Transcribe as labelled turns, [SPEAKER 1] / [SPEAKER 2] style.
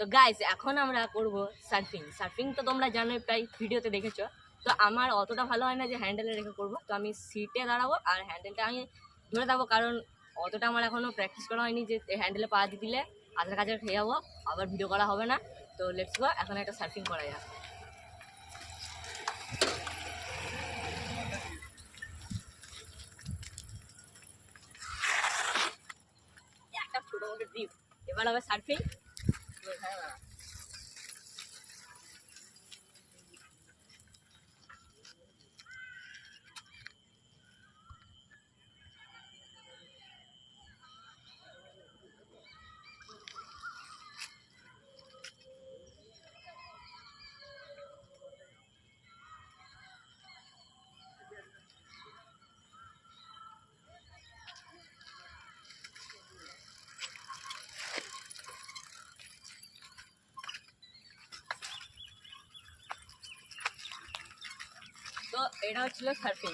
[SPEAKER 1] তো গাইস এখন আমরা করব সার্ফিং। সার্ফিং তো তোমরা জানোই, প্রায় ভিডিওতে দেখেছো। তো আমার অতটা ভালো হয় না যে হ্যান্ডেলে রেখে করব, তো আমি সিটে দাঁড়াবো আর হ্যান্ডেলটা আমি ধরে থাকবো, কারণ অতটা আমার এখনও প্র্যাকটিস করা হয়নি যে হ্যান্ডেলে পা দিয়ে দিলে আধার কাছে খেয়ে যাবো, আবার ভিডিও করা হবে না। তো লেটস গো, এখন একটা সার্ফিং করা যাক। একটা ছোটো মোটো ট্রিপ, এবার হবে সার্ফিং। তো এটা হচ্ছিল সার্ফিং।